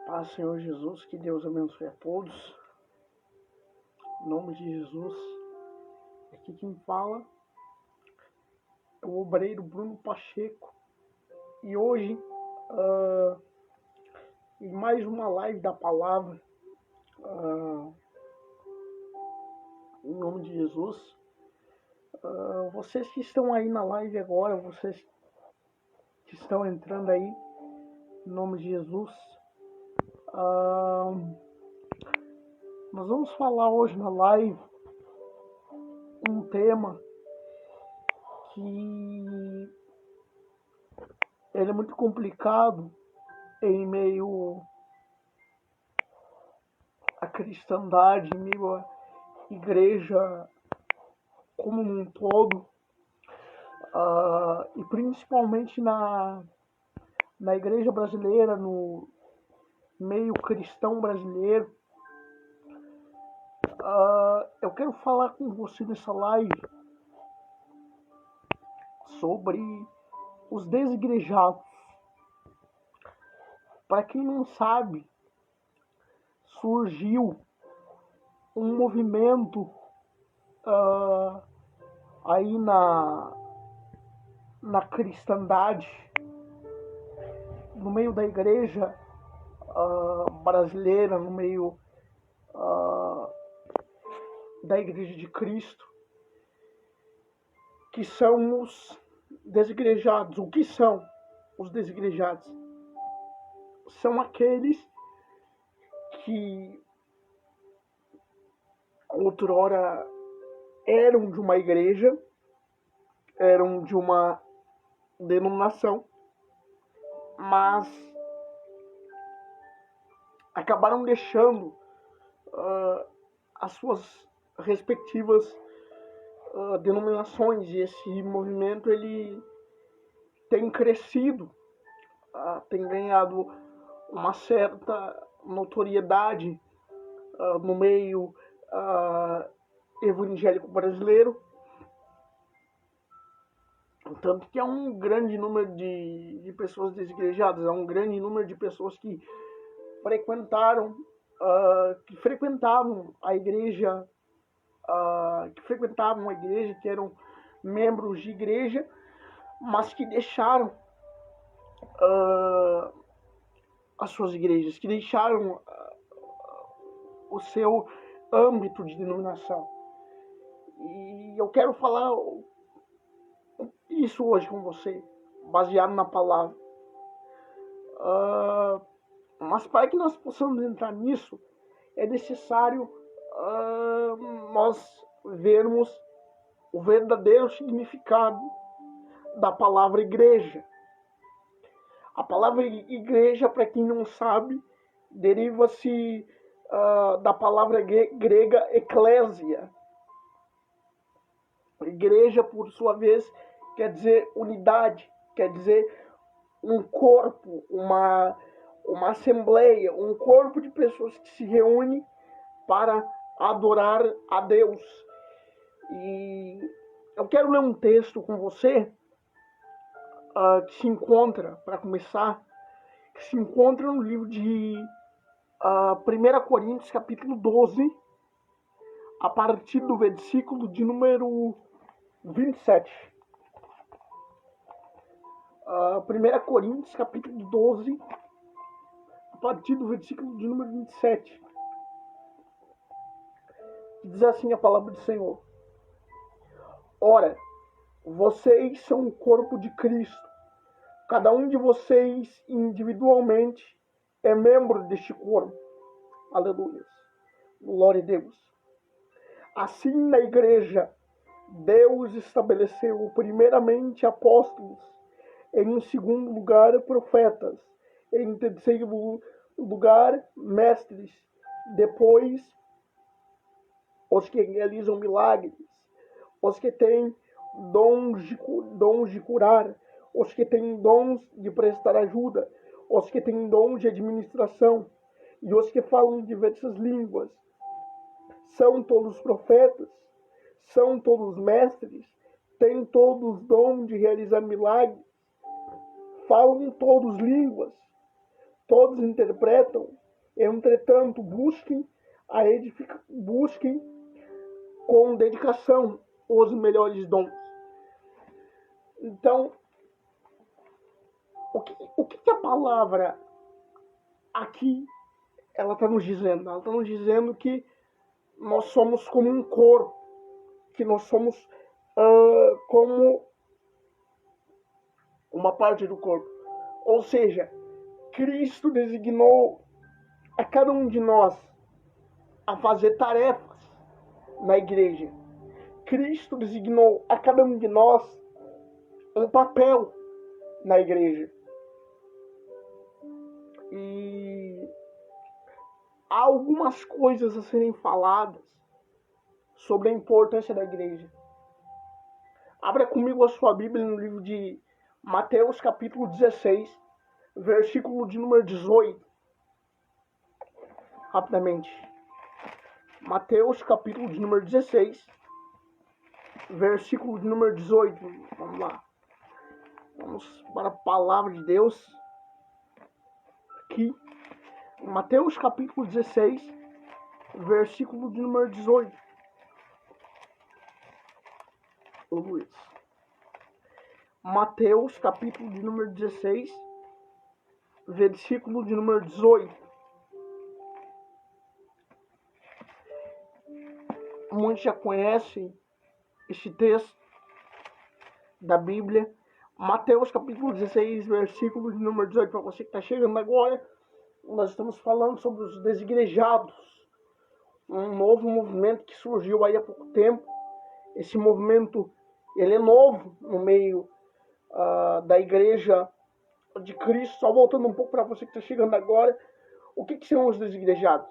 Paz, Senhor Jesus, que Deus abençoe a todos. Em nome de Jesus. Aqui quem fala é o obreiro Bruno Pacheco. E hoje, em mais uma live da palavra, em nome de Jesus. Vocês que estão aí na live agora, vocês que estão entrando aí, em nome de Jesus. Nós vamos falar hoje na live um tema que ele é muito complicado em meio à cristandade, em meio à igreja como um todo, e principalmente na igreja brasileira, no meio cristão brasileiro. Eu quero falar com você nessa live sobre os desigrejados. Para quem não sabe, surgiu um movimento aí na cristandade, no meio da igreja brasileira, no meio da Igreja de Cristo, que são os desigrejados. O que são os desigrejados? São aqueles que outrora eram de uma igreja, eram de uma denominação, mas acabaram deixando as suas respectivas denominações, e esse movimento ele tem crescido, tem ganhado uma certa notoriedade no meio evangélico brasileiro, tanto que há um grande número de pessoas desigrejadas, há um grande número de pessoas que frequentavam a igreja, que eram membros de igreja, mas que deixaram as suas igrejas, que deixaram o seu âmbito de denominação. E eu quero falar isso hoje com você, baseado na palavra. Mas para que nós possamos entrar nisso, é necessário nós vermos o verdadeiro significado da palavra igreja. A palavra igreja, para quem não sabe, deriva-se da palavra grega eclésia. Igreja, por sua vez, quer dizer unidade, quer dizer um corpo, uma assembleia, um corpo de pessoas que se reúne para adorar a Deus. E eu quero ler um texto com você que se encontra, para começar, que se encontra no livro de 1 Coríntios, capítulo 12, a partir do versículo de número 27. 1 Coríntios, capítulo 12, a partir do versículo de número 27. Diz assim a palavra do Senhor: Ora, vocês são o corpo de Cristo. Cada um de vocês individualmente é membro deste corpo. Aleluia. Glória a Deus. Assim, na igreja, Deus estabeleceu primeiramente apóstolos, em segundo lugar profetas, em terceiro lugar mestres, depois os que realizam milagres, os que têm dons de curar, os que têm dons de prestar ajuda, os que têm dons de administração e os que falam diversas línguas. São todos profetas, são todos mestres, têm todos dom de realizar milagres, falam todos línguas. todos interpretam, entretanto, busquem busquem com dedicação os melhores dons. Então, o que a palavra aqui ela está nos dizendo? Ela está nos dizendo que nós somos como um corpo, que nós somos como uma parte do corpo. Ou seja, Cristo designou a cada um de nós a fazer tarefas na igreja. Cristo designou a cada um de nós um papel na igreja. E há algumas coisas a serem faladas sobre a importância da igreja. Abra comigo a sua Bíblia no livro de Mateus, capítulo 16, versículo de número 18. Rapidamente. Mateus, capítulo de número 16, versículo de número 18. Vamos lá. Vamos para a palavra de Deus. Aqui. Mateus, capítulo 16, versículo de número 18. Luiz. Mateus, capítulo de número 16, versículo de número 18. Muitos já conhecem este texto da Bíblia. Mateus, capítulo 16, versículo de número 18. Para você que está chegando agora, nós estamos falando sobre os desigrejados. Um novo movimento que surgiu aí há pouco tempo. Esse movimento, ele é novo no meio da igreja de Cristo. Só voltando um pouco para você que está chegando agora, o que são os desigrejados?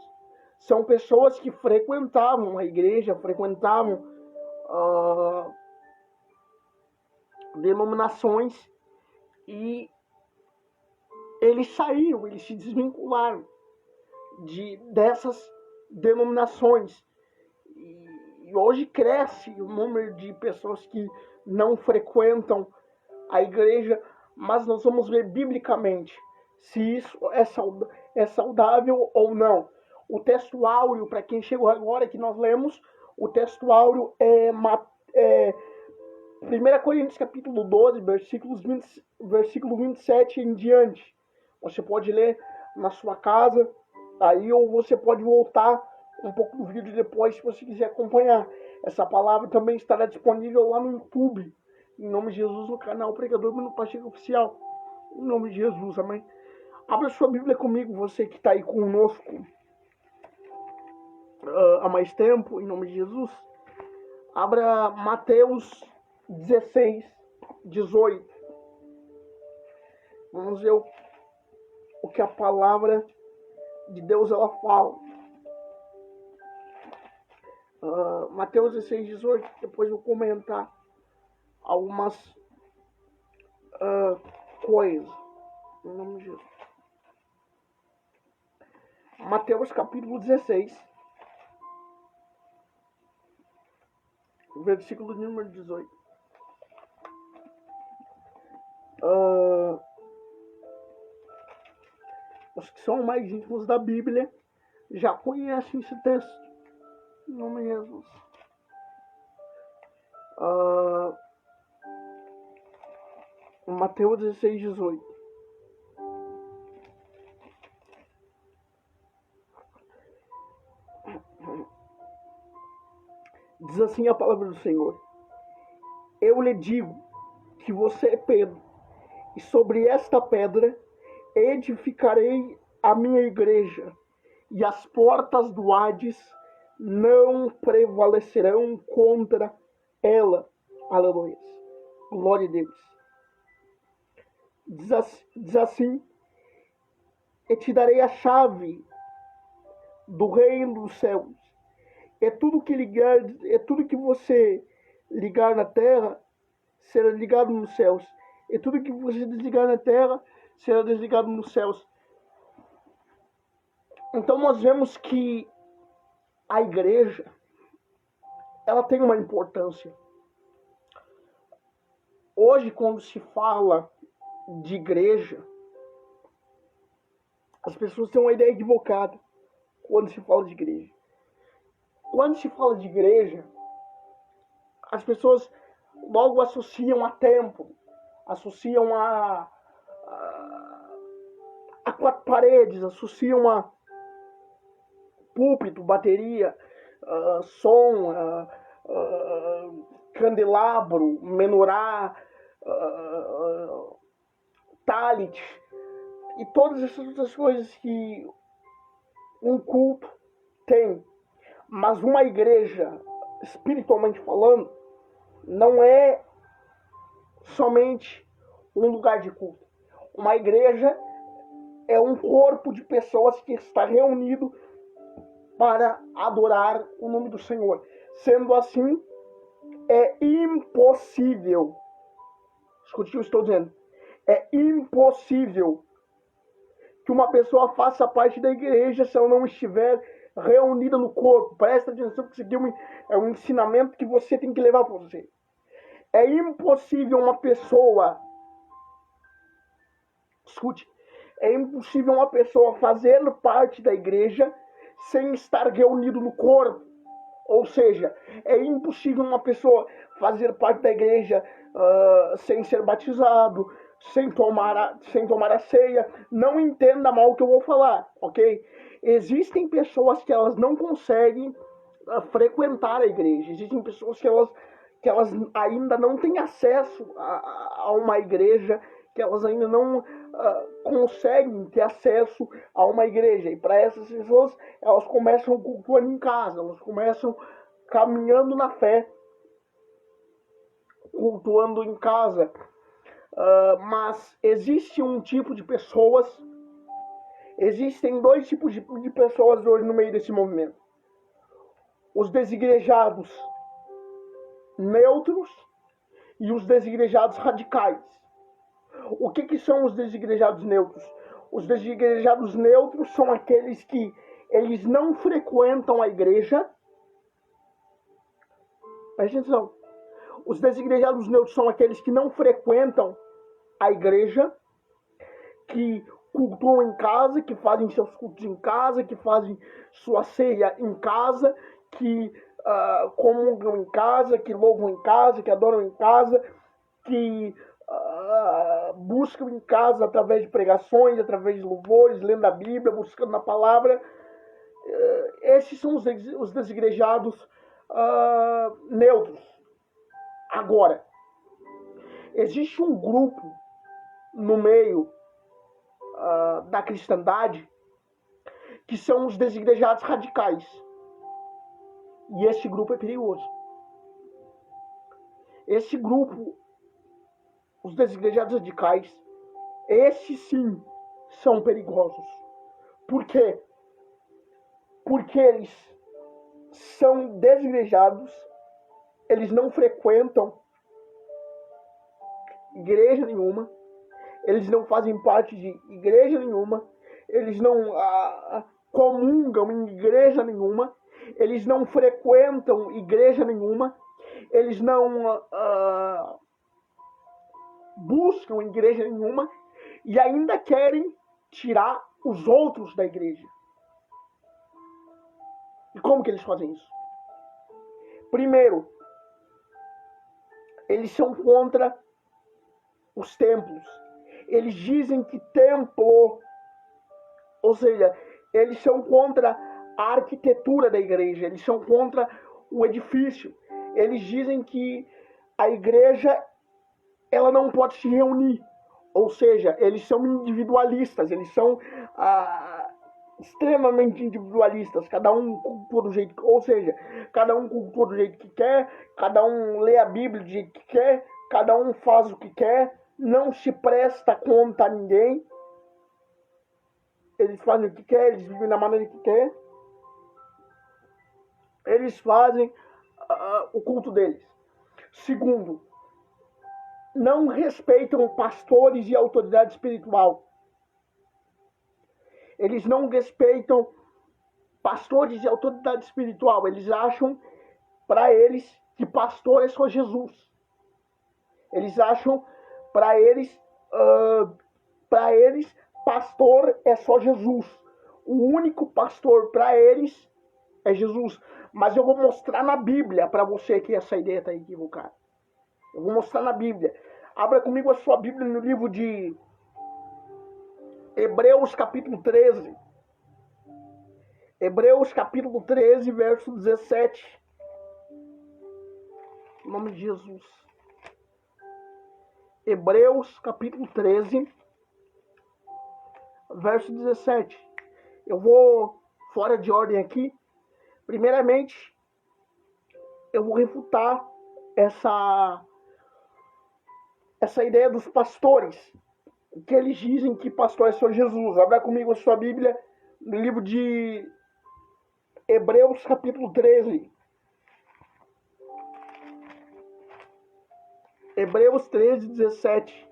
São pessoas que frequentavam a igreja, frequentavam denominações, e eles saíram, eles se desvincularam dessas denominações. E hoje cresce o número de pessoas que não frequentam a igreja, mas nós vamos ver biblicamente se isso é saudável ou não. O texto áureo, para quem chegou agora, que nós lemos, o texto áureo é 1 Coríntios capítulo 12, versículo 27 em diante. Você pode ler na sua casa, aí, ou você pode voltar um pouco do vídeo depois, se você quiser acompanhar. Essa palavra também estará disponível lá no YouTube, em nome de Jesus, no canal Pregador Bruno Pacheco Oficial. Em nome de Jesus, amém. Abra sua Bíblia comigo, você que está aí conosco há mais tempo, em nome de Jesus. Abra Mateus 16, 18. Vamos ver o que a palavra de Deus ela fala. Mateus 16, 18. Depois eu vou comentar algumas coisas. Em nome de Jesus. Mateus capítulo 16, versículo número 18. Os que são mais íntimos da Bíblia já conhecem esse texto. Em nome de Jesus. Mateus 16, 18. Diz assim a palavra do Senhor: eu lhe digo que você é Pedro, e sobre esta pedra edificarei a minha igreja, e as portas do Hades não prevalecerão contra ela. Aleluia. Glória a Deus. Diz assim: e te darei a chave do reino dos céus. É tudo que você ligar na terra será ligado nos céus. E tudo que você desligar na terra será desligado nos céus. Então nós vemos que a igreja ela tem uma importância. Hoje, quando se fala de igreja, As pessoas têm uma ideia equivocada quando se fala de igreja. Quando se fala de igreja, as pessoas logo associam a templo, associam a quatro paredes, associam a púlpito, bateria, som, candelabro, menorá, talit, e todas essas outras coisas que um culto tem. Mas uma igreja, espiritualmente falando, não é somente um lugar de culto. Uma igreja é um corpo de pessoas que está reunido para adorar o nome do Senhor. Sendo assim, é impossível, escute o que eu estou dizendo, é impossível que uma pessoa faça parte da igreja se ela não estiver reunida no corpo. Presta atenção, que isso aqui é um ensinamento que você tem que levar para você. É impossível uma pessoa, escute, é impossível uma pessoa fazer parte da igreja sem estar reunido no corpo. Ou seja, é impossível uma pessoa fazer parte da igreja sem ser batizado, sem tomar a ceia. Não entenda mal o que eu vou falar, ok? Existem pessoas que elas não conseguem frequentar a igreja. Existem pessoas que elas ainda não têm acesso a uma igreja, que elas ainda não conseguem ter acesso a uma igreja. E para essas pessoas, elas começam cultuando em casa, elas começam caminhando na fé, cultuando em casa. Mas existe um tipo de pessoas, existem dois tipos de pessoas hoje no meio desse movimento. Os desigrejados neutros e os desigrejados radicais. O que são os desigrejados neutros? Os desigrejados neutros são aqueles que eles não frequentam a igreja. Presta atenção. Os desigrejados neutros são aqueles que não frequentam a igreja, que cultuam em casa, que fazem seus cultos em casa, que fazem sua ceia em casa, que comungam em casa, que louvam em casa, que adoram em casa, que buscam em casa através de pregações, através de louvores, lendo a Bíblia, buscando na palavra. Esses são os desigrejados neutros. Agora, existe um grupo no meio da cristandade que são os desigrejados radicais. E esse grupo é perigoso. Esse grupo, os desigrejados radicais, esses sim são perigosos. Por quê? Porque eles são desigrejados, eles não frequentam igreja nenhuma, eles não fazem parte de igreja nenhuma, eles não comungam em igreja nenhuma, eles não frequentam igreja nenhuma, eles não buscam igreja nenhuma e ainda querem tirar os outros da igreja. E como que eles fazem isso? Primeiro, eles são contra os templos. Eles dizem que templo, ou seja, eles são contra a arquitetura da igreja, eles são contra o edifício. Eles dizem que a igreja ela não pode se reunir, ou seja, eles são individualistas, eles são extremamente individualistas, cada um cultua do jeito, ou seja, cada um cultua do jeito que quer, cada um lê a Bíblia do jeito que quer, cada um faz o que quer, não se presta conta a ninguém, eles fazem o que quer, eles vivem da maneira que quer, eles fazem o culto deles. Segundo, não respeitam pastores e autoridade espiritual. Eles não respeitam pastores e autoridade espiritual. Eles acham, para eles, que pastor é só Jesus. Eles acham, para eles, pastor é só Jesus. O único pastor para eles é Jesus. Mas eu vou mostrar na Bíblia para você que essa ideia está equivocada. Eu vou mostrar na Bíblia. Abra comigo a sua Bíblia no livro de Hebreus capítulo 13. Hebreus capítulo 13, verso 17. Em nome de Jesus. Hebreus capítulo 13, verso 17. Eu vou fora de ordem aqui. Primeiramente, eu vou refutar essa ideia dos pastores, que eles dizem que pastor é só Jesus. Abra comigo a sua Bíblia no livro de Hebreus capítulo 13. Hebreus 13, 17.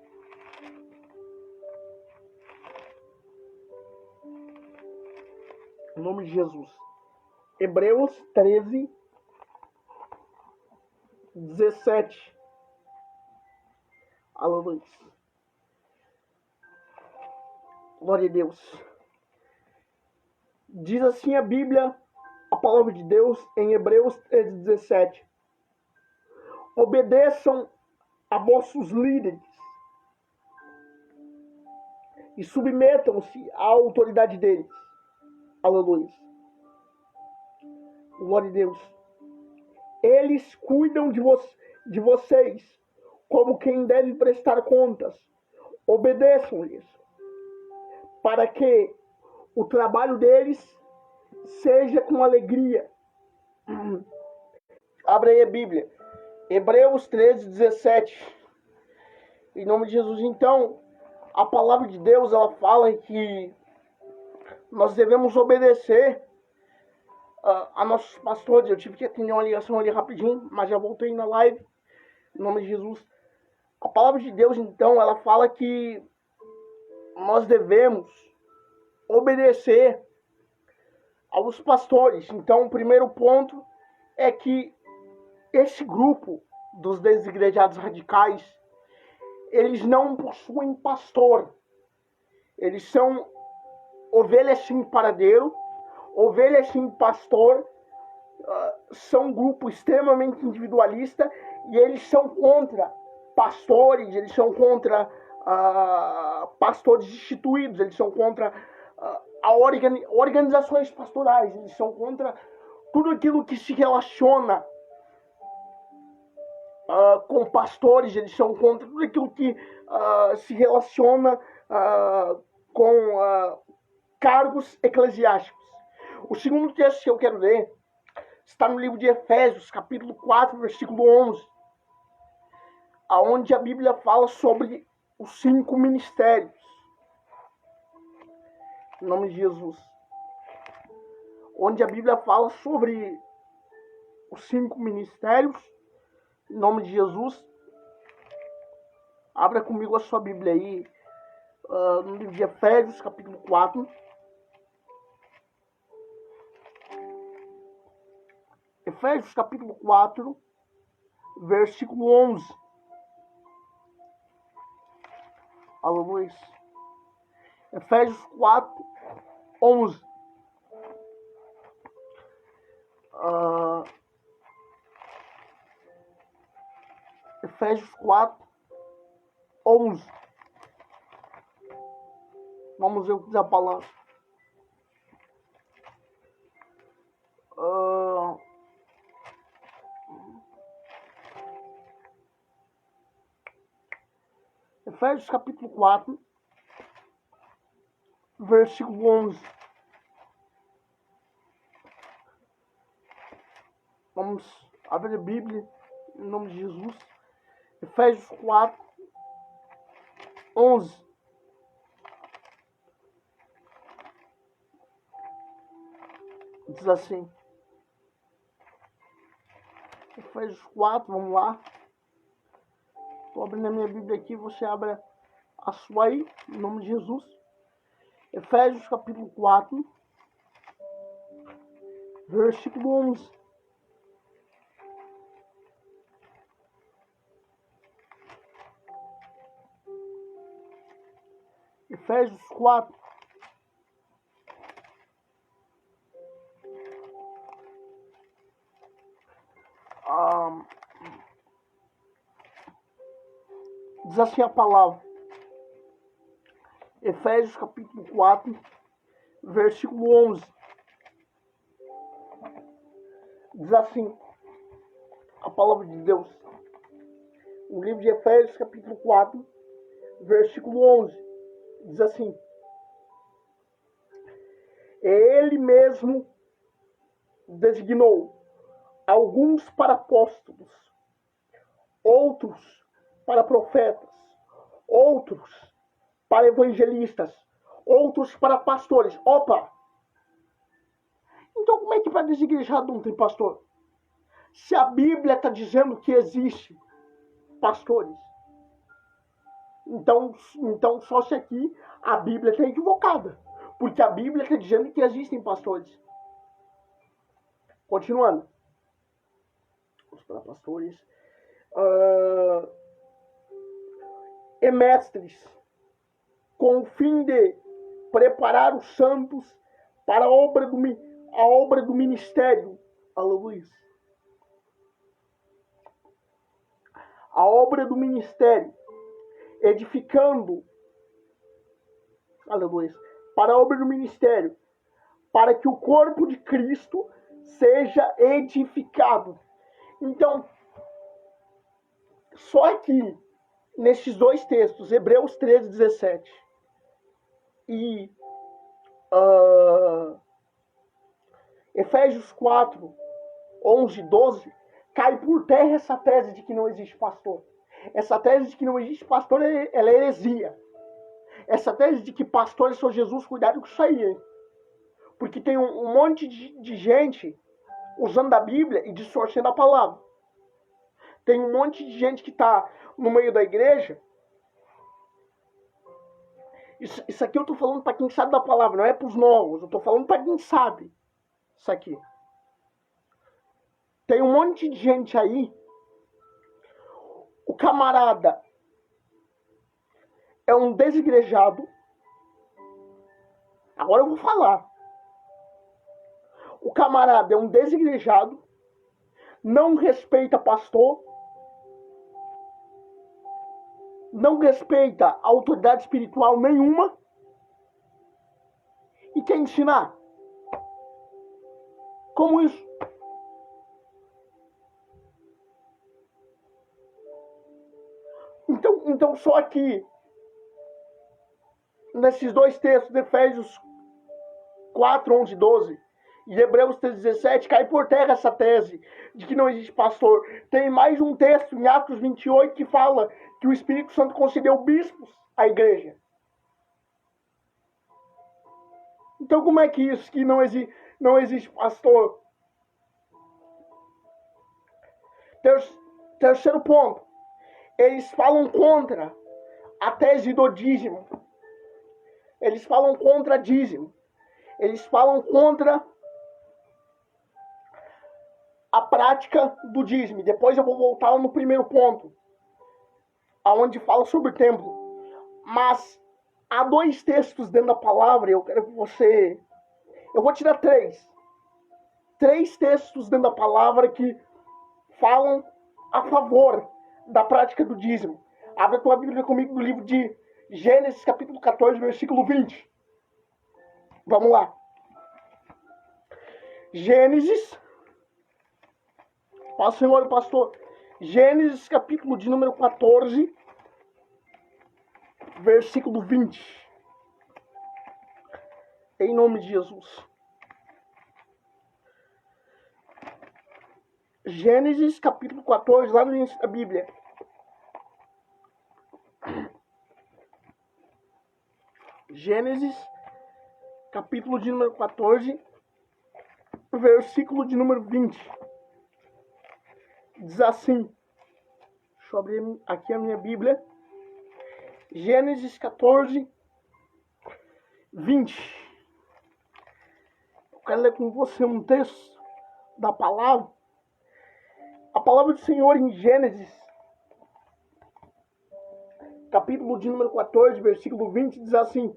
Em nome de Jesus. Hebreus 13, 17. Aleluia. Glória a Deus. Diz assim a Bíblia, a palavra de Deus, em Hebreus 13, 17. Obedeçam a vossos líderes e submetam-se à autoridade deles. Aleluia. Glória a Deus. Eles cuidam de vocês como quem deve prestar contas. Obedeçam-lhes, para que o trabalho deles seja com alegria. Abra aí a Bíblia. Hebreus 13, 17. Em nome de Jesus. Então, a palavra de Deus, ela fala que nós devemos obedecer a nossos pastores. Eu tive que atender uma ligação ali rapidinho, mas já voltei na live. Em nome de Jesus. A palavra de Deus, então, ela fala que nós devemos obedecer aos pastores. Então, o primeiro ponto é que esse grupo dos desigrejados radicais, eles não possuem pastor. Eles são ovelhas sem paradeiro, ovelhas sem pastor. São um grupo extremamente individualista e eles são contra pastores, eles são contra pastores instituídos, eles são contra organizações pastorais, eles são contra tudo aquilo que se relaciona com pastores, eles são contra tudo aquilo que se relaciona com cargos eclesiásticos. O segundo texto que eu quero ler está no livro de Efésios, capítulo 4, versículo 11, aonde a Bíblia fala sobre os 5 ministérios. Em nome de Jesus. Onde a Bíblia fala sobre os 5 ministérios. Em nome de Jesus. Abra comigo a sua Bíblia aí. No livro de Efésios, capítulo 4. Efésios, capítulo 4, versículo 11. Aleluia. Efésios 4, 11. Efésios 4, 11. Vamos ver o que diz a palavra. Efésios capítulo 4, versículo 11. Vamos abrir a Bíblia em nome de Jesus. Efésios 4, 11. Diz assim. Efésios 4, vamos lá. Estou abrindo a minha Bíblia aqui, você abra a sua aí, em nome de Jesus. Efésios capítulo 4, versículo 11. Efésios 4. Diz assim a palavra. Efésios capítulo 4, versículo 11. Diz assim a palavra de Deus. O livro de Efésios capítulo 4, versículo 11. Diz assim: Ele mesmo designou alguns para apóstolos, outros para profetas, outros para evangelistas, outros para pastores. Opa! Então como é que para desigrejar não tem pastor? Se a Bíblia está dizendo que existe pastores, então só se aqui a Bíblia está equivocada, porque a Bíblia está dizendo que existem pastores. Continuando. Os para pastores e mestres, com o fim de preparar os santos para a obra do ministério. Aleluia. A obra do ministério, edificando, aleluia, para a obra do ministério, para que o corpo de Cristo seja edificado. Então, só aqui, nesses dois textos, Hebreus 13, 17 e Efésios 4, 11, 12, cai por terra essa tese de que não existe pastor. Essa tese de que não existe pastor, ela é heresia. Essa tese de que pastor é só Jesus, cuidado com isso aí, hein? Porque tem um monte de gente usando a Bíblia e distorcendo a palavra. Tem um monte de gente que está no meio da igreja. Isso aqui eu estou falando para quem sabe da palavra, não é para os novos. Eu estou falando para quem sabe isso aqui. Tem um monte de gente aí. O camarada é um desigrejado. Agora eu vou falar. O camarada é um desigrejado. Não respeita pastor. Não respeita autoridade espiritual nenhuma. E quer ensinar? Como isso? Então só aqui, nesses dois textos, de Efésios 4, 11, 12 e Hebreus 13, 17, cai por terra essa tese de que não existe pastor. Tem mais um texto em Atos 28 que fala que o Espírito Santo concedeu bispos à igreja. Então como é que isso, que não existe pastor? Terceiro ponto. Eles falam contra a tese do dízimo. Eles falam contra dízimo. Eles falam contra a prática do dízimo. Depois eu vou voltar no primeiro ponto, aonde fala sobre o templo. Mas há dois textos dentro da palavra, eu quero que você... Eu vou tirar três. Três textos dentro da palavra que falam a favor da prática do dízimo. Abre a tua Bíblia comigo no livro de Gênesis, capítulo 14, versículo 20. Vamos lá. Gênesis. Ó, Senhor, pastor. Gênesis, capítulo de número 14, versículo 20. Em nome de Jesus. Gênesis, capítulo 14, lá no início da Bíblia. Gênesis, capítulo de número 14, versículo de número 20. Diz assim. Deixa eu abrir aqui a minha Bíblia. Gênesis 14, 20. Eu quero ler com você um texto da palavra. A palavra do Senhor em Gênesis, capítulo de número 14, versículo 20, diz assim.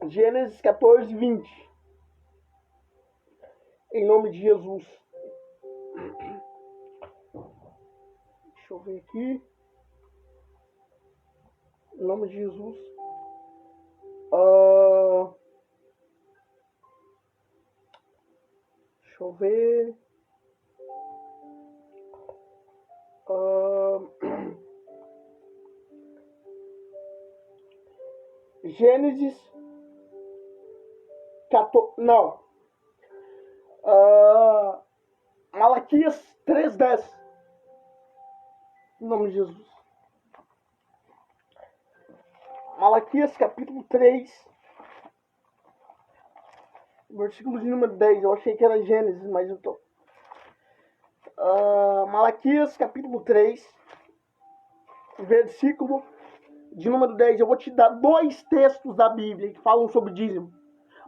Gênesis 14, 20. Em nome de Jesus. Deixa eu ver aqui. Em nome de Jesus. Deixa eu ver. Gênesis 14. Não. Malaquias 3:10. Em nome de Jesus. Malaquias capítulo 3. Versículo de número 10. Eu achei que era Gênesis, mas eu tô. Malaquias capítulo 3. Versículo de número 10. Eu vou te dar 2 textos da Bíblia que falam sobre dízimo.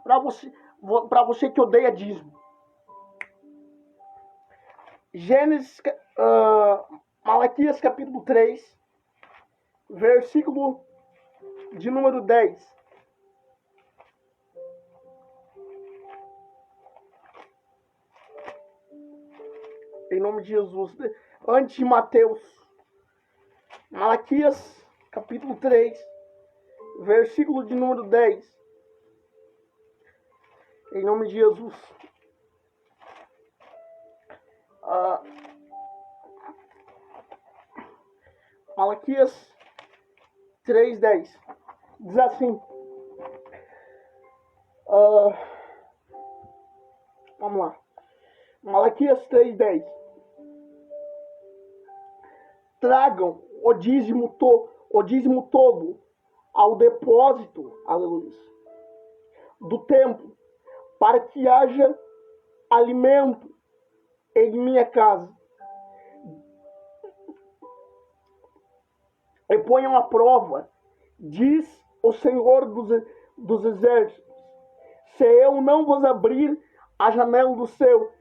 Para você que odeia dízimo. Malaquias capítulo 3. Versículo de número 10. Em nome de Jesus. Antes de Mateus. Malaquias capítulo 3. Versículo de número 10. Em nome de Jesus. Malaquias 3:10. Diz assim. Vamos lá. Malaquias 3:10. Tragam o dízimo todo ao depósito, aleluia, do templo, para que haja alimento em minha casa. E ponham à prova, diz o Senhor dos exércitos, se eu não vos abrir a janela do céu,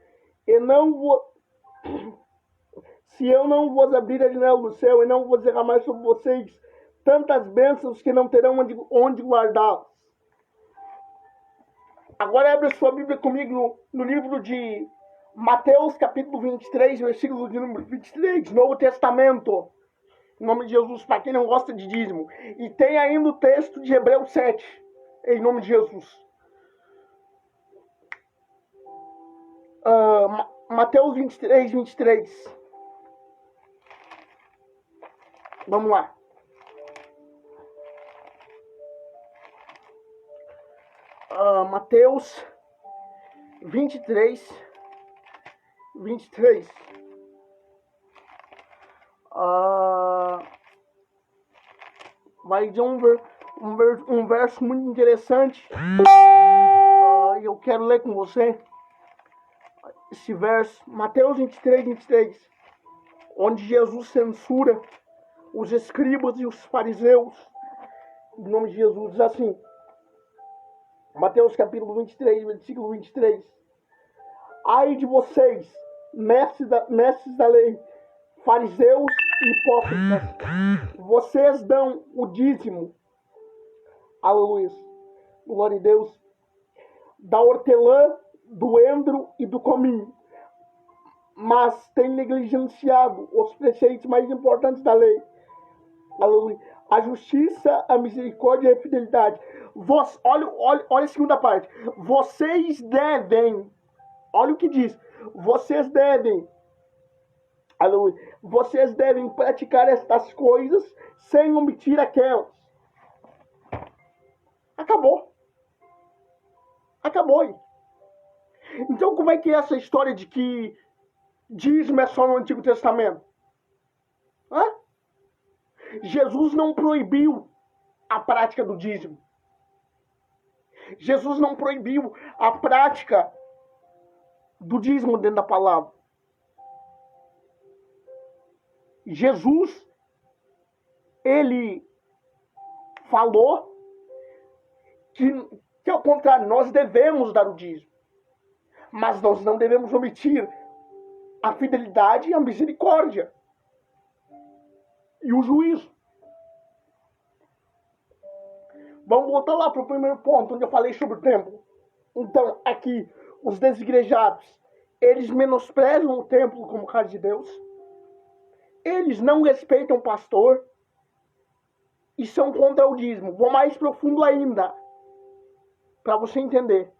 se eu não vos abrir a janela do céu e não vos derramar sobre vocês tantas bênçãos que não terão onde guardá-las. Agora abre a sua Bíblia comigo no livro de Mateus, capítulo 23, versículo de número 23, Novo Testamento. Em nome de Jesus, para quem não gosta de dízimo. E tem ainda o texto de Hebreus 7, em nome de Jesus. Mateus 23, 23. Vamos lá. Mateus 23, 23. Vai de um verso muito interessante. Eu quero ler com você esse verso. Mateus 23, 23. Onde Jesus censura os escribas e os fariseus. Em nome de Jesus, diz assim. Mateus capítulo 23, versículo 23. Ai de vocês, mestres da lei, fariseus e hipócritas, vocês dão o dízimo, aleluia, glória a Deus, da hortelã, do endro e do cominho, mas têm negligenciado os preceitos mais importantes da lei, aleluia, a justiça, a misericórdia e a fidelidade. Olha a segunda parte. Vocês devem, olha o que diz, vocês devem, aleluia, vocês devem praticar estas coisas sem omitir aquelas. Acabou. Então como é que é essa história de que dízimo é só no Antigo Testamento? Jesus não proibiu a prática do dízimo. Jesus não proibiu a prática do dízimo dentro da palavra. Jesus, ele falou que ao contrário, nós devemos dar o dízimo. Mas nós não devemos omitir a fidelidade, a misericórdia e o juízo. Vamos voltar lá para o primeiro ponto, onde eu falei sobre o templo. Então, aqui, os desigrejados, eles menosprezam o templo como casa de Deus. Eles não respeitam o pastor e são contra o dízimo. Vou mais profundo ainda, para você entender.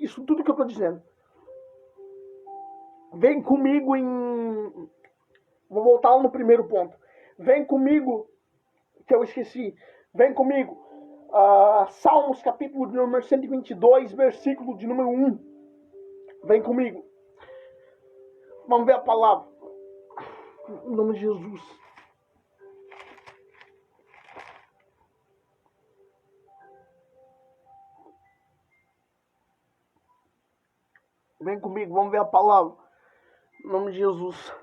Isso tudo que eu estou dizendo. Vem comigo em... Vou voltar lá no primeiro ponto. Vem comigo, que eu esqueci. Vem comigo. Salmos, capítulo de número 122, versículo de número 1. Vem comigo. Vamos ver a palavra. Em nome de Jesus. Vem comigo, vamos ver a palavra. Em nome de Jesus.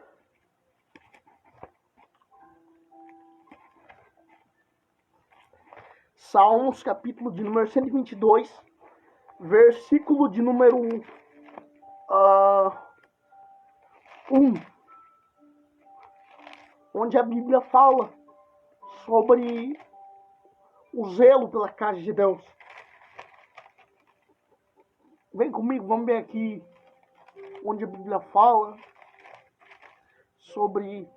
Salmos, capítulo de número 122, versículo de número 1. Onde a Bíblia fala sobre o zelo pela casa de Deus. Vem comigo, vamos ver aqui onde a Bíblia fala sobre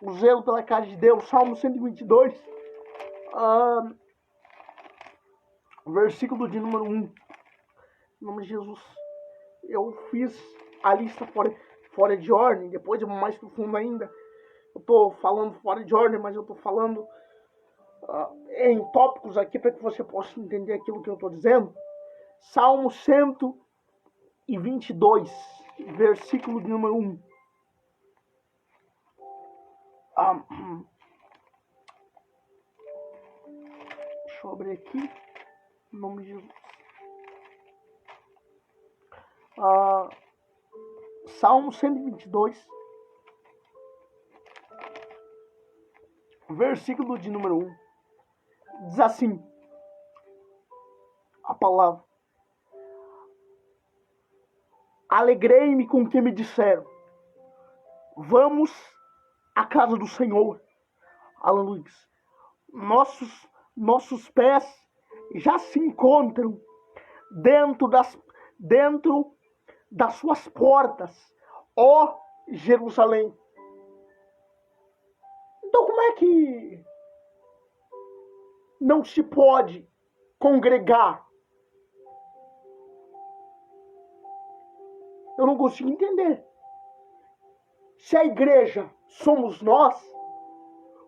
o zelo pela casa de Deus. Salmo 122. Versículo de número 1. Em nome de Jesus. Eu fiz a lista fora de ordem. Depois, mais profundo ainda. Eu estou falando fora de ordem, mas eu estou falando em tópicos aqui para que você possa entender aquilo que eu estou dizendo. Salmo 122, versículo de número 1. Deixa eu abrir aqui. Em nome de Jesus. Salmo 122, versículo de número 1. Diz assim a palavra: alegrei-me com o que me disseram, vamos à casa do Senhor. Aleluia. Nossos pés já se encontram dentro das suas portas, ó Jerusalém. Então, como é que não se pode congregar? Eu não consigo entender. Se a igreja somos nós,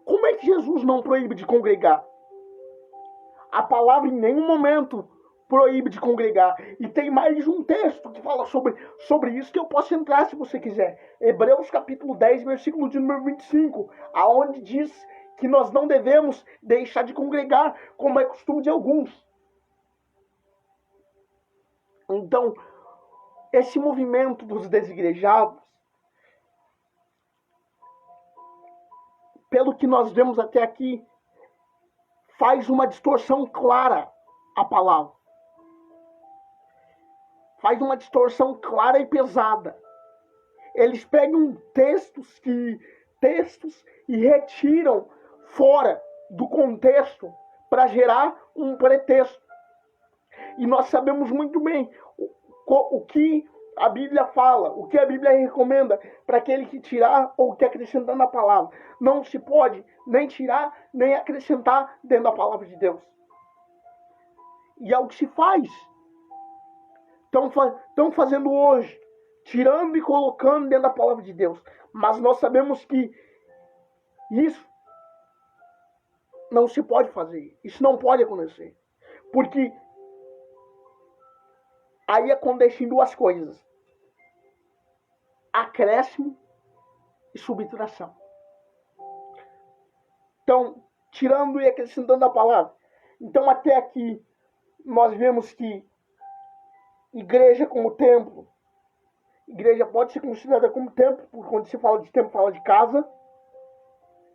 como é que Jesus não proíbe de congregar? A palavra em nenhum momento proíbe de congregar. E tem mais de um texto que fala sobre isso, que eu posso entrar se você quiser. Hebreus capítulo 10, versículo de número 25, aonde diz que nós não devemos deixar de congregar, como é costume de alguns. Então, esse movimento dos desigrejados, pelo que nós vemos até aqui, faz uma distorção clara à palavra. Faz uma distorção clara e pesada. Eles pegam textos e retiram fora do contexto para gerar um pretexto. E nós sabemos muito bem o que a Bíblia fala, o que a Bíblia recomenda para aquele que tirar ou que acrescentar na palavra. Não se pode nem tirar, nem acrescentar dentro da palavra de Deus. E é o que se faz. Estão fazendo hoje, tirando e colocando dentro da palavra de Deus. Mas nós sabemos que isso não se pode fazer. Isso não pode acontecer. Porque aí acontecem duas coisas: acréscimo e subtração. Então, tirando e acrescentando a palavra. Então, até aqui, nós vemos que igreja como templo, igreja pode ser considerada como templo, porque quando se fala de templo, fala de casa.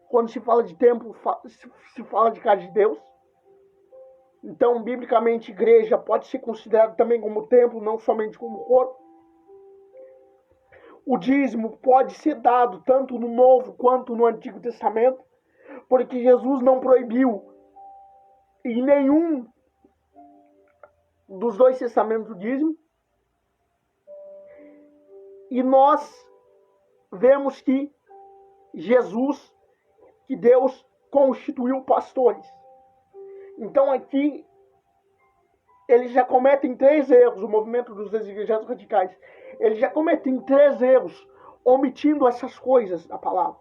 Quando se fala de templo, se fala de casa de Deus. Então, biblicamente, igreja pode ser considerada também como templo, não somente como corpo. o dízimo pode ser dado tanto no Novo quanto no Antigo Testamento, porque Jesus não proibiu em nenhum dos dois testamentos o dízimo. E nós vemos que Jesus, que Deus constituiu pastores. Então aqui eles já cometem 3 erros, o movimento dos desigrejados radicais. Eles já cometem 3 erros, omitindo essas coisas da palavra.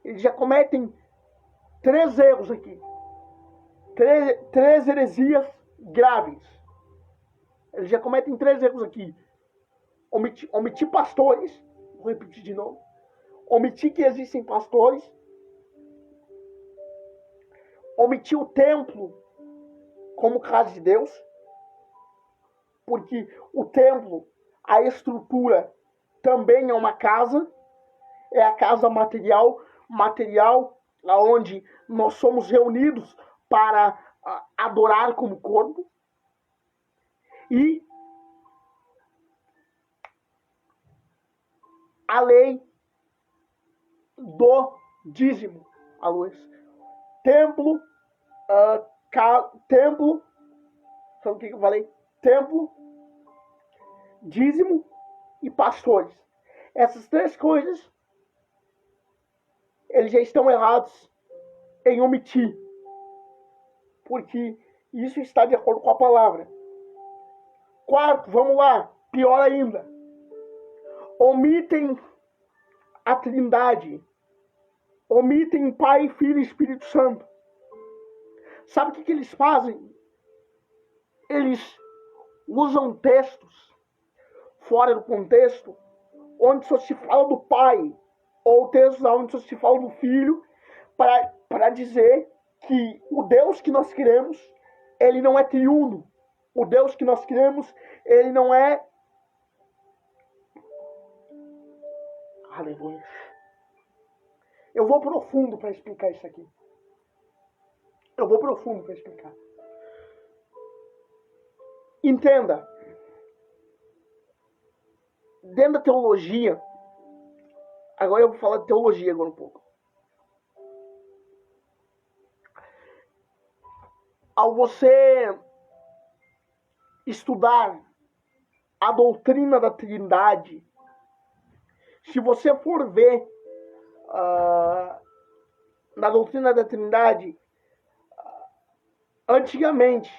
Eles já cometem 3 erros aqui. 3 heresias graves. Eles já cometem 3 erros aqui. Omitir pastores, vou repetir de novo. Omitir que existem pastores. Omitir o templo como casa de Deus. Porque o templo, a estrutura, também é uma casa. É a casa material onde nós somos reunidos para adorar como corpo. E a lei do dízimo, a luz. Templo, sabe o que eu falei? Templo, dízimo e pastores. Essas 3 coisas, eles já estão errados em omitir, porque isso está de acordo com a palavra. 4, vamos lá, pior ainda. Omitem a Trindade. Omitem Pai, Filho e Espírito Santo. Sabe o que eles fazem? Eles usam textos fora do contexto, onde só se fala do Pai, ou textos onde só se fala do Filho, para dizer que o Deus que nós cremos, ele não é triuno. O Deus que nós cremos, ele não é... Aleluia. Eu vou profundo para explicar isso aqui. Entenda. Dentro da teologia, agora eu vou falar de teologia agora um pouco. Ao você estudar a doutrina da Trindade, se você for ver na doutrina da Trindade, antigamente,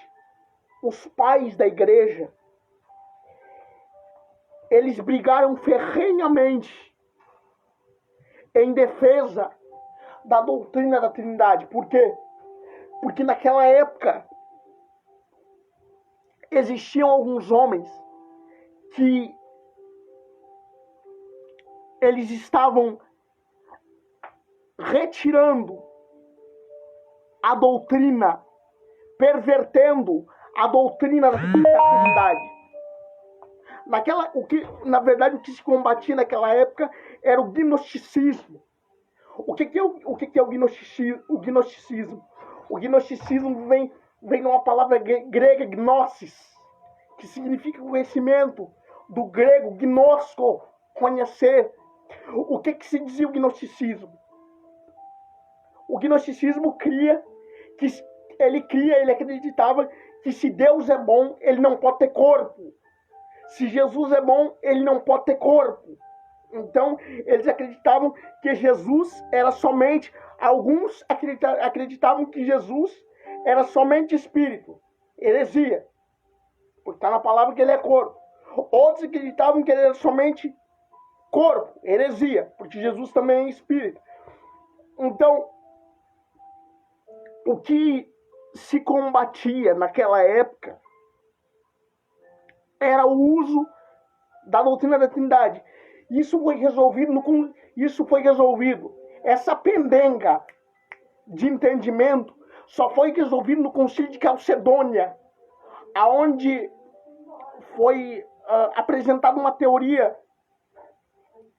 os pais da igreja, eles brigaram ferrenhamente em defesa da doutrina da Trindade. Por quê? Porque naquela época existiam alguns homens que eles estavam retirando a doutrina, pervertendo a doutrina da Trindade. Na verdade, o que se combatia naquela época era o gnosticismo. O que é o gnosticismo? O gnosticismo vem de uma palavra grega, gnosis, que significa conhecimento, do grego gnosko, conhecer. O que se dizia o gnosticismo? O gnosticismo ele acreditava que se Deus é bom, ele não pode ter corpo. Se Jesus é bom, ele não pode ter corpo. Então, eles acreditavam que Jesus era somente... Alguns acreditavam que Jesus era somente espírito. Heresia. Porque está na palavra que ele é corpo. Outros acreditavam que ele era somente corpo. Heresia. Porque Jesus também é espírito. Então, o que se combatia naquela época era o uso da doutrina da Trindade. Isso foi resolvido. Essa pendenga de entendimento só foi resolvido no Concílio de Calcedônia, aonde foi apresentada uma teoria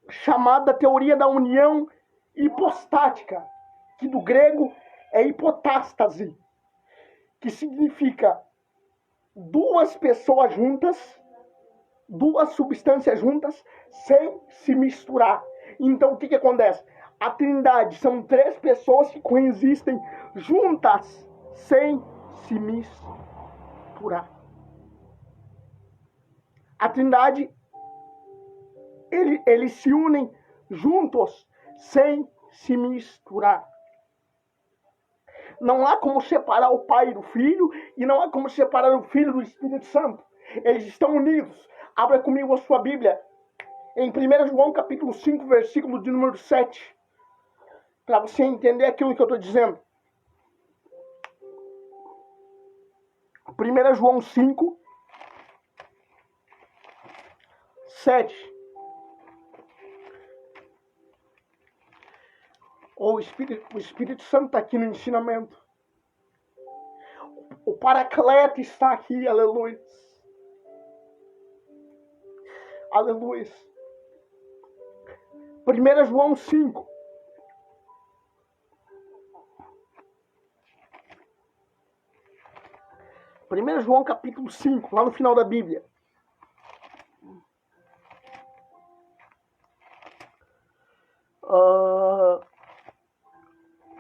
chamada teoria da união hipostática, que do grego é hipotástase, que significa 2 pessoas juntas duas substâncias juntas sem se misturar. Então o que acontece? A Trindade são três pessoas que coexistem juntas sem se misturar. A Trindade, eles se unem juntos sem se misturar. Não há como separar o Pai do Filho e não há como separar o Filho do Espírito Santo. Eles estão unidos. Abra comigo a sua Bíblia em 1 João capítulo 5, versículo de número 7. Para você entender aquilo que eu estou dizendo. 1 João 5, 7. O Espírito Santo está aqui no ensinamento. O Paracleto está aqui, aleluia. Aleluia. 1 João 5. Primeiro João capítulo 5, lá no final da Bíblia.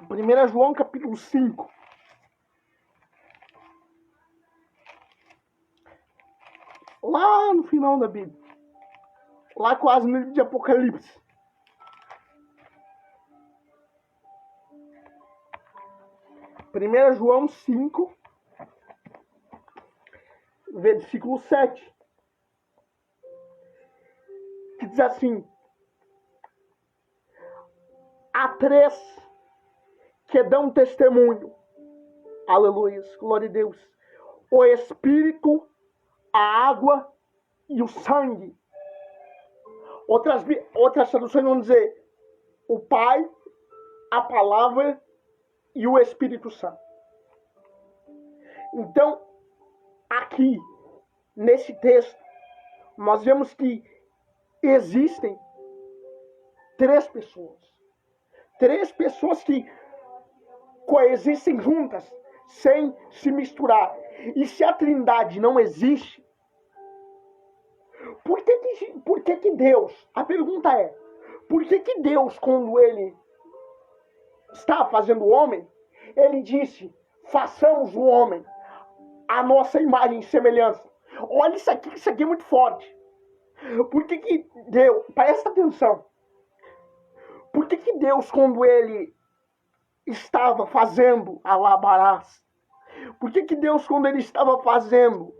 Primeiro João capítulo 5. Lá no final da Bíblia. Lá quase no livro de Apocalipse. Primeiro João 5, versículo 7. Que diz assim: há três que dão testemunho. Aleluia, glória a Deus. O Espírito, a água e o sangue. Outras traduções vão dizer o Pai, a Palavra e o Espírito Santo. Então, aqui, nesse texto, nós vemos que existem três pessoas. Três pessoas que coexistem juntas, sem se misturar. E se a Trindade não existe, por que Deus, a pergunta é, por que Deus, quando ele está fazendo o homem, ele disse, façamos o homem a nossa imagem e semelhança? Olha isso aqui é muito forte. Por que Deus, presta atenção, por que Deus, quando ele estava fazendo a labarás, por que Deus, quando ele estava fazendo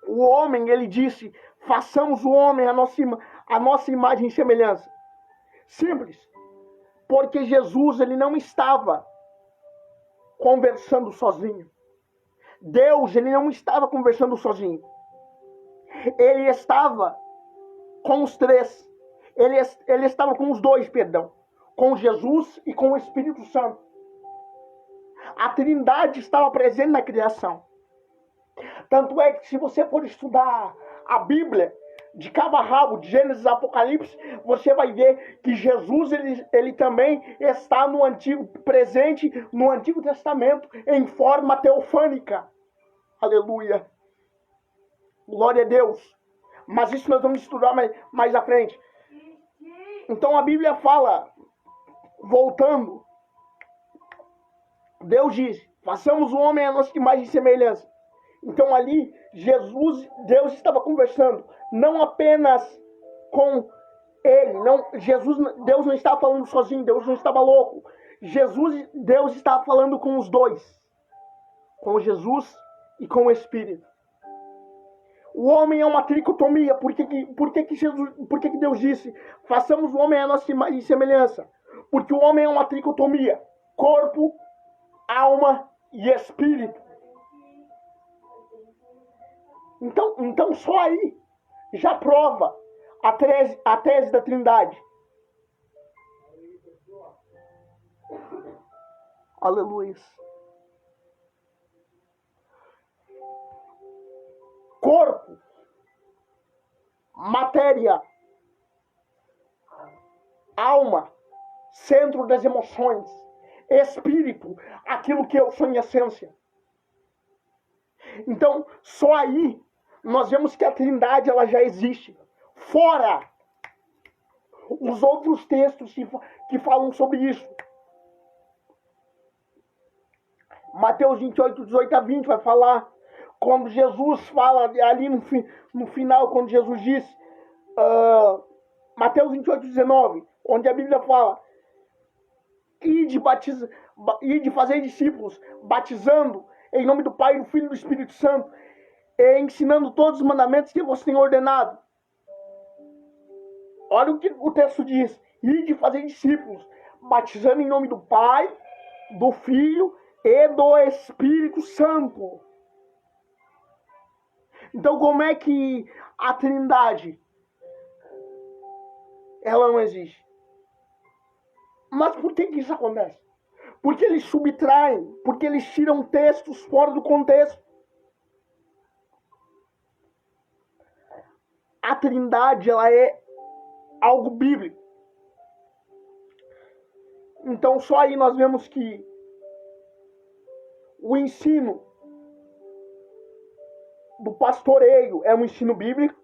o homem, ele disse, façamos o homem a nossa imagem e semelhança? Simples. Porque Jesus, ele não estava conversando sozinho. Deus, ele não estava conversando sozinho. Ele estava com os três. Ele estava com os dois, perdão. Com Jesus e com o Espírito Santo. A Trindade estava presente na criação. Tanto é que se você for estudar a Bíblia, de cabo a rabo, de Gênesis a Apocalipse, você vai ver que Jesus, ele também está presente no Antigo Testamento em forma teofânica. Aleluia. Glória a Deus. Mas isso nós vamos estudar mais à frente. Então a Bíblia fala, voltando, Deus diz, façamos o homem a nossa imagem e semelhança. Então ali, Deus estava conversando, não apenas com ele, Deus não estava falando sozinho, Deus não estava louco. Deus estava falando com os dois, com Jesus e com o Espírito. O homem é uma tricotomia. Por que Deus disse, façamos o homem a nossa imagem e semelhança? Porque o homem é uma tricotomia, corpo, alma e espírito. Então só aí já prova a tese da Trindade. Aleluia. Corpo, matéria, alma, centro das emoções, espírito, aquilo que eu sou em essência. Então, só aí nós vemos que a Trindade ela já existe. Fora os outros textos que falam sobre isso. Mateus 28, 18 a 20 vai falar, quando Jesus fala ali no final, quando Jesus diz, Mateus 28, 19, onde a Bíblia fala, ide fazer discípulos, batizando em nome do Pai, do Filho e do Espírito Santo, e ensinando todos os mandamentos que você tem ordenado. Olha o que o texto diz, ide fazer discípulos, batizando em nome do Pai, do Filho e do Espírito Santo. Então, como é que a Trindade ela não existe? Mas por que isso acontece? Porque eles subtraem, porque eles tiram textos fora do contexto. A Trindade ela é algo bíblico. Então, só aí nós vemos que o ensino do pastoreio é um ensino bíblico.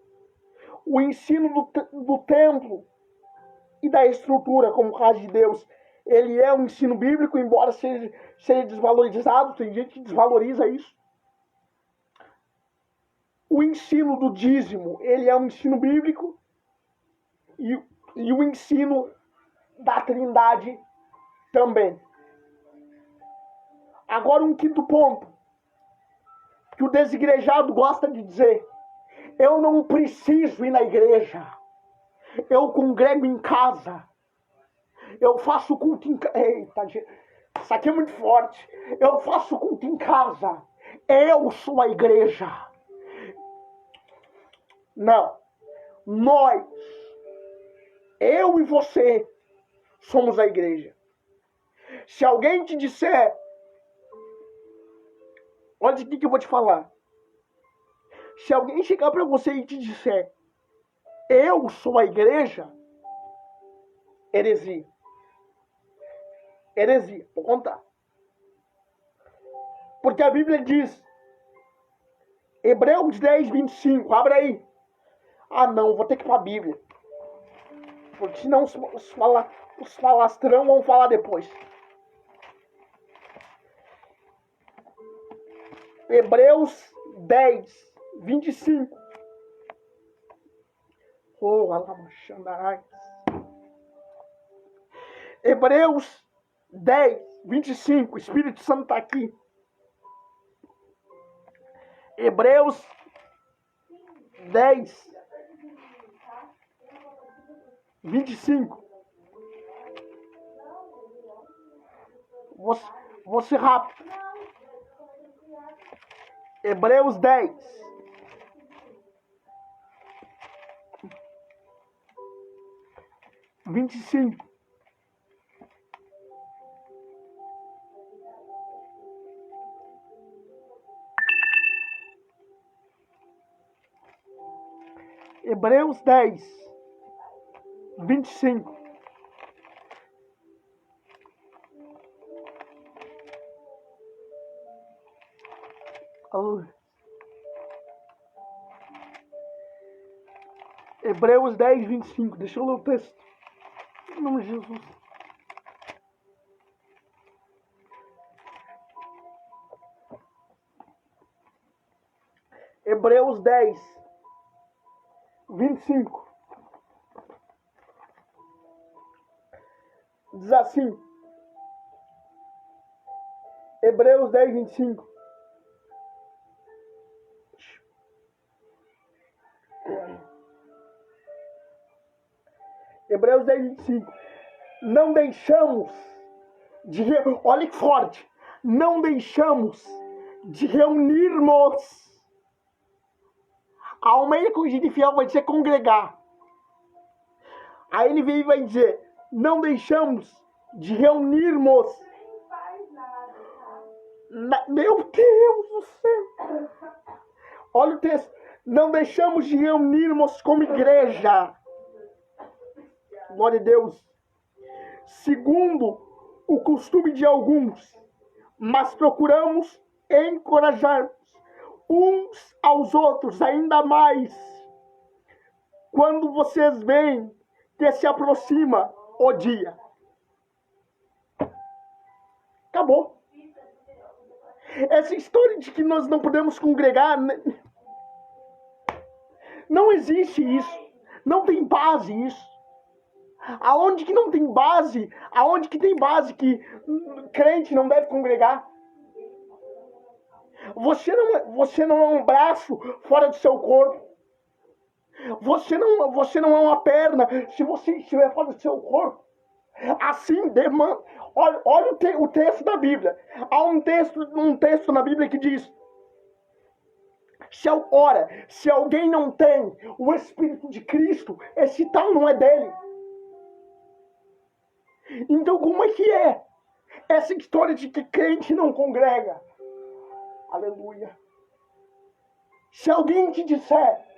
O ensino do templo e da estrutura, como casa de Deus, ele é um ensino bíblico, embora seja desvalorizado. Tem gente que desvaloriza isso. O ensino do dízimo, ele é um ensino bíblico. E o ensino da Trindade também. Agora um quinto ponto, que o desigrejado gosta de dizer: eu não preciso ir na igreja, eu congrego em casa, eu faço culto em casa. Eita, isso aqui é muito forte. Eu faço culto em casa, eu sou a igreja. Não, nós, eu e você, somos a igreja. Se alguém te disser, olha o que eu vou te falar. Se alguém chegar para você e te disser, eu sou a igreja, heresia. Heresia, vou contar. Porque a Bíblia diz, Hebreus 10, 25, abre aí. Ah não, vou ter que ir para a Bíblia. Porque senão os falastrão vão falar depois. Hebreus 10, 25. Oh, alamanxandarais. Hebreus 10, 25. O Espírito Santo está aqui. Hebreus 10, 25. Vou ser rápido. Hebreus 10. Vinte e cinco. Hebreus 10, 25. Hebreus 10, 25. Deixa eu ler o texto. Em nome de Jesus. Hebreus 10, 25. Diz assim. Hebreus 10, 25. Hebreus 10, 25. Não deixamos de... Olha que forte. Não deixamos de reunirmos. A Almeida Corrigida e Fiel vai dizer congregar. A NVI vai dizer, não deixamos de reunirmos. Meu Deus do céu. Olha o texto. Não deixamos de reunirmos como igreja. Glória a Deus. Segundo o costume de alguns, mas procuramos encorajar uns aos outros, ainda mais quando vocês veem que se aproxima o dia. Acabou. Essa história de que nós não podemos congregar, não existe isso. Não tem base isso. Aonde que não tem base? Aonde que tem base que crente não deve congregar? Você não é um braço fora do seu corpo. Você não é uma perna se você estiver fora do seu corpo. Assim, olha o texto da Bíblia. Há um texto na Bíblia que diz: se alguém não tem o Espírito de Cristo, esse tal não é dele. Então, como é que é essa história de que crente não congrega? Aleluia. Se alguém te disser,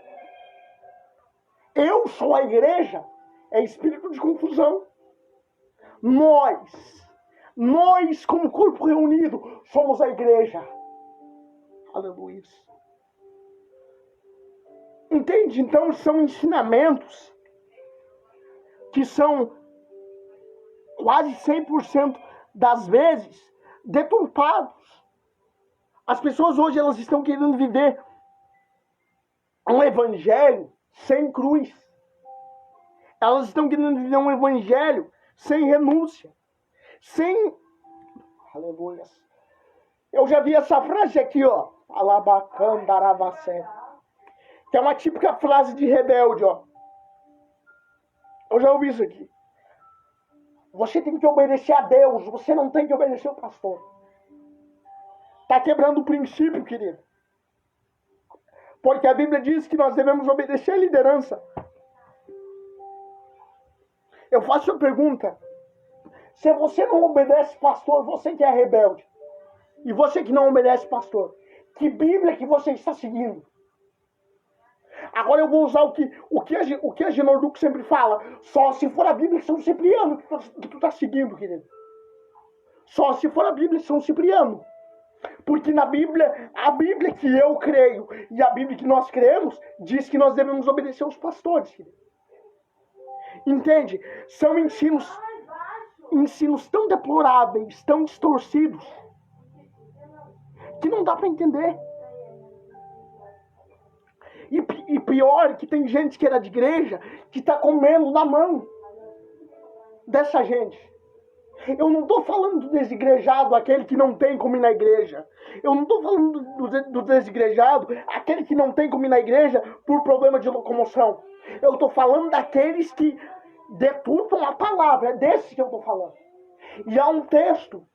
eu sou a igreja, é espírito de confusão. Nós como corpo reunido, somos a igreja. Aleluia. Entende? Então, são ensinamentos que são quase 100% das vezes deturpados. As pessoas hoje, elas estão querendo viver um evangelho sem cruz. Elas estão querendo viver um evangelho sem renúncia. Aleluia. Eu já vi essa frase aqui, ó. Alabacandaravacé. Que é uma típica frase de rebelde, ó. Eu já ouvi isso aqui. Você tem que obedecer a Deus, você não tem que obedecer ao pastor. Tá quebrando o princípio, querido. Porque a Bíblia diz que nós devemos obedecer à liderança. Eu faço a pergunta. Se você não obedece pastor, você que é rebelde. E você que não obedece pastor, que Bíblia que você está seguindo? Agora eu vou usar o que a Genorduco sempre fala. Só se for a Bíblia de São Cipriano que tu está seguindo, querido. Só se for a Bíblia de São Cipriano. Porque na Bíblia, a Bíblia que eu creio e a Bíblia que nós cremos, diz que nós devemos obedecer aos pastores, querido. Entende? São ensinos tão deploráveis, tão distorcidos, que não dá para entender. E pior, que tem gente que era de igreja, que está comendo na mão dessa gente. Eu não estou falando do desigrejado, aquele que não tem como ir na igreja. Eu não estou falando do desigrejado, aquele que não tem como ir na igreja por problema de locomoção. Eu estou falando daqueles que deturpam a palavra. É desse que eu estou falando. E há um texto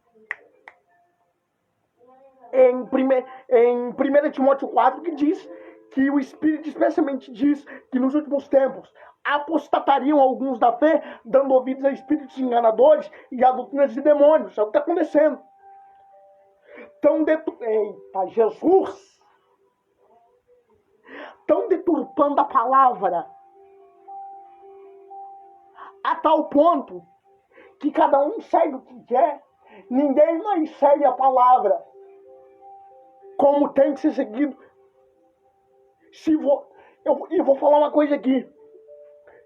em 1 Timóteo 4 que diz que o Espírito especialmente diz que nos últimos tempos apostatariam alguns da fé, dando ouvidos a espíritos enganadores e a doutrinas de demônios. É o que está acontecendo. Eita, Jesus! Estão deturpando a palavra a tal ponto que cada um segue o que quer, ninguém mais segue a palavra como tem que ser seguido. Eu vou falar uma coisa aqui.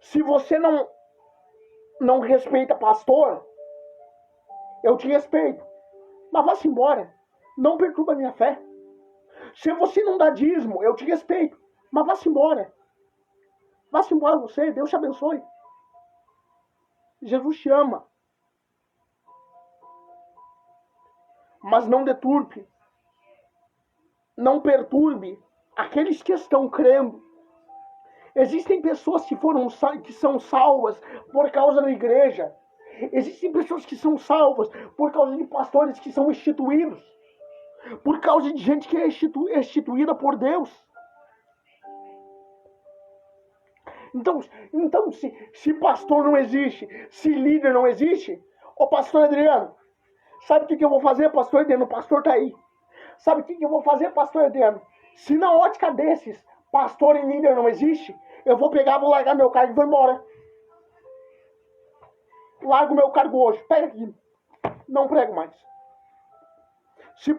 Se você não respeita pastor, eu te respeito. Mas vá-se embora. Não perturba a minha fé. Se você não dá dízimo, eu te respeito. Mas vá-se embora. Vá-se embora você. Deus te abençoe. Jesus te ama. Mas não deturpe. Não perturbe aqueles que estão crendo. Existem pessoas que são salvas por causa da igreja. Existem pessoas que são salvas por causa de pastores que são instituídos. Por causa de gente que é instituída por Deus. Então se pastor não existe, se líder não existe, ô pastor Adriano, sabe o que eu vou fazer, pastor Adriano? O pastor está aí. Sabe o que eu vou fazer, pastor Adriano? Se na ótica desses, pastor e líder não existe, eu vou largar meu cargo e vou embora. Largo meu cargo hoje. Pega aqui. Não prego mais. Se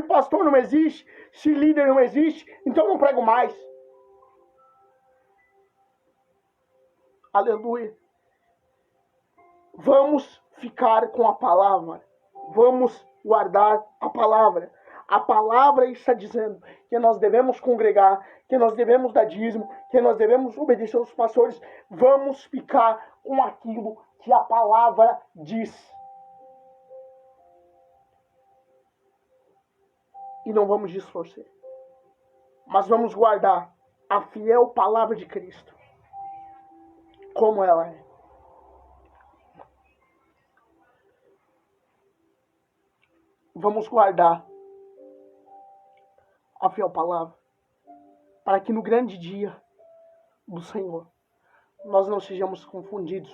pastor não existe, se líder não existe, então não prego mais. Aleluia. Vamos ficar com a palavra. Vamos guardar a palavra. A palavra está dizendo que nós devemos congregar, que nós devemos dar dízimo, que nós devemos obedecer aos pastores. Vamos ficar com aquilo que a palavra diz. E não vamos distorcer. Mas vamos guardar a fiel palavra de Cristo. Como ela é. Vamos guardar a fiel palavra, para que no grande dia do Senhor nós não sejamos confundidos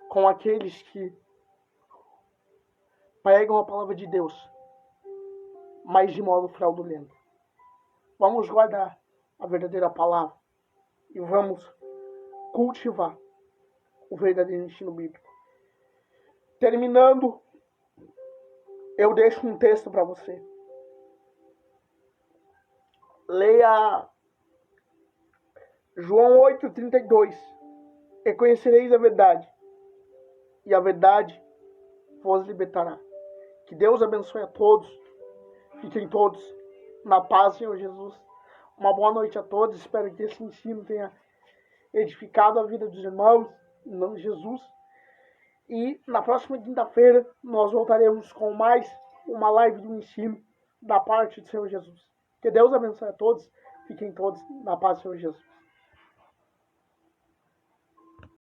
com aqueles que pregam a palavra de Deus, mas de modo fraudulento. Vamos guardar a verdadeira palavra e vamos cultivar o verdadeiro ensino bíblico. Terminando, eu deixo um texto para você. Leia João 8,32. E conhecereis a verdade, e a verdade vos libertará. Que Deus abençoe a todos. Fiquem todos na paz, Senhor Jesus. Uma boa noite a todos. Espero que esse ensino tenha edificado a vida dos irmãos, em nome de Jesus. E na próxima quinta-feira nós voltaremos com mais uma live do ensino da parte do Senhor Jesus. Que Deus abençoe a todos. Fiquem todos na paz do Senhor Jesus.